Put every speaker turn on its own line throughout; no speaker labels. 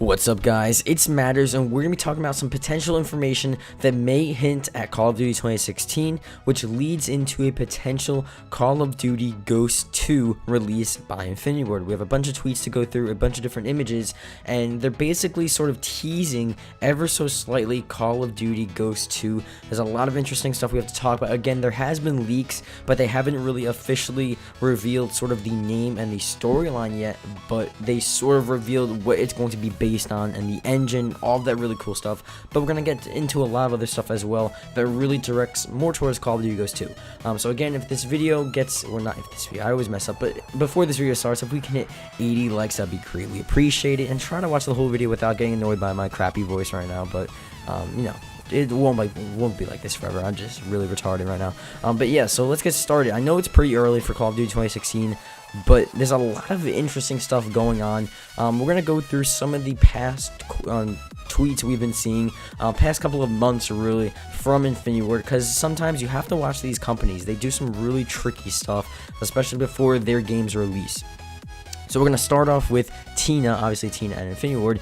What's up, guys? It's Matterz, and we're going to be talking about some potential information that may hint at Call of Duty 2016, which leads into a potential Call of Duty Ghosts 2 release by Infinity Ward. We have a bunch of tweets to go through, a bunch of different images, and they're basically sort of teasing ever so slightly Call of Duty Ghosts 2. There's a lot of interesting stuff we have to talk about. Again, there has been leaks, but they haven't really officially revealed sort of the name and the storyline yet, but they sort of revealed what it's going to be based on and the engine, all of that really cool stuff. But we're going to get into a lot of other stuff as well that really directs more towards Call of Duty Ghosts 2. So again, if this video gets, or not if this video, I always mess up, but before this video starts, if we can hit 80 likes, that'd be greatly appreciated, and try to watch the whole video without getting annoyed by my crappy voice right now, but you know, it won't be like this forever. I'm just really retarded right now. But yeah, so let's get started. I know it's pretty early for Call of Duty 2016, but there's a lot of interesting stuff going on. We're gonna go through some of the past tweets we've been seeing, past couple of months really, from Infinity Ward, because sometimes you have to watch these companies. They do some really tricky stuff, especially before their games release. So we're going to start off with Tina, obviously Tina at Infinity Ward.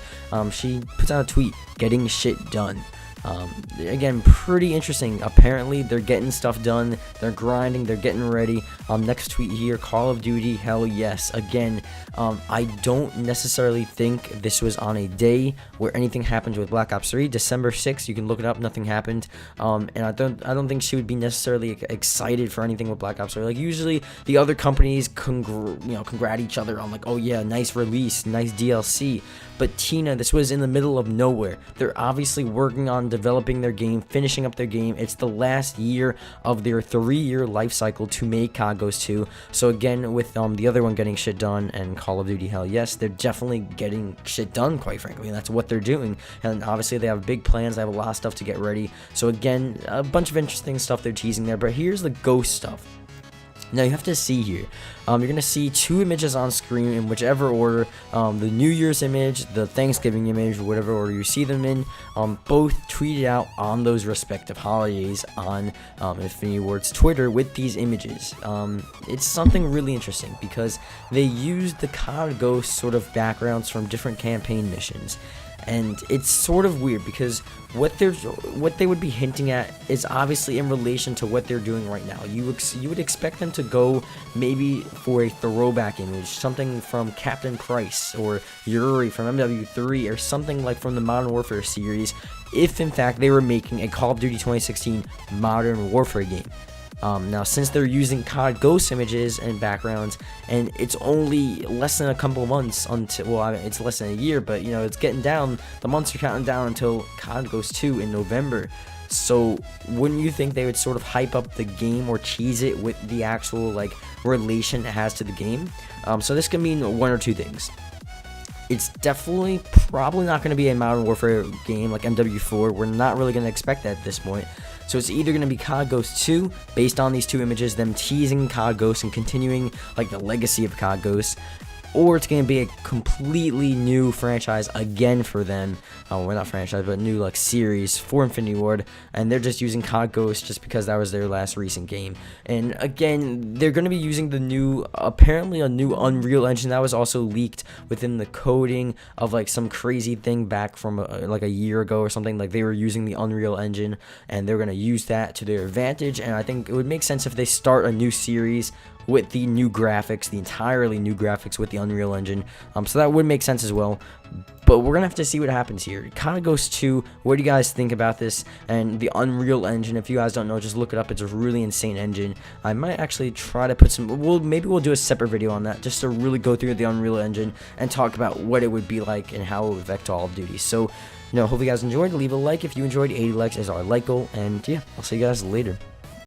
She puts out a tweet, getting shit done. Again, pretty interesting. Apparently they're getting stuff done, they're grinding, they're getting ready. Next tweet here, Call of Duty, hell yes. Again, I don't necessarily think this was on a day where anything happened with Black Ops 3. December 6th, you can look it up, nothing happened. And I don't think she would be necessarily excited for anything with Black Ops 3. Like, usually the other companies congrat each other on, like, oh yeah, nice release, nice DLC. But Tina, this was in the middle of nowhere. They're obviously working on developing their game, finishing up their game. It's the last year of their 3-year life cycle to make CoD Ghosts 2. So again, with the other one getting shit done and Call of Duty, hell yes, they're definitely getting shit done, quite frankly. And that's what they're doing. And obviously they have big plans. They have a lot of stuff to get ready. So again, a bunch of interesting stuff they're teasing there. But here's the Ghost stuff. Now you have to see here, you're going to see two images on screen in whichever order, the New Year's image, the Thanksgiving image, whatever order you see them in, both tweeted out on those respective holidays on Infinity Ward's Twitter with these images. It's something really interesting because they used the CoD Ghost sort of backgrounds from different campaign missions. And it's sort of weird because what they would be hinting at is obviously in relation to what they're doing right now. You would expect them to go maybe for a throwback image, something from Captain Price or Yuri from MW3 or something like from the Modern Warfare series, if in fact they were making a Call of Duty 2016 Modern Warfare game. Now, since they're using CoD Ghost images and backgrounds, and it's only less than a couple of months until, well, it's less than a year, but, you know, it's getting down, the months are counting down until CoD Ghosts 2 in November. So, wouldn't you think they would sort of hype up the game or tease it with the actual, like, relation it has to the game? So this can mean one or two things. It's definitely probably not going to be a Modern Warfare game like MW4. We're not really going to expect that at this point. So it's either going to be CoD Ghosts 2, based on these two images, them teasing CoD Ghosts and continuing like the legacy of CoD Ghosts, or it's going to be a completely new franchise again for them. Well, not franchise, but new like series for Infinity Ward, and they're just using CoD Ghosts just because that was their last recent game. And again, they're going to be using the new, apparently a new Unreal Engine that was also leaked within the coding of like some crazy thing back from like a year ago or something. Like they were using the Unreal Engine, and they're going to use that to their advantage. And I think it would make sense if they start a new series with the new graphics, the entirely new graphics with the Unreal Engine. So that would make sense as well. But we're going to have to see what happens here. CoD Ghosts 2, what do you guys think about this? And the Unreal Engine, if you guys don't know, just look it up. It's a really insane engine. I might actually try to put some, maybe we'll do a separate video on that, just to really go through the Unreal Engine and talk about what it would be like and how it would affect Call of Duty. So, you know, hope you guys enjoyed. Leave a like if you enjoyed. 80 likes is our like goal. And yeah, I'll see you guys later.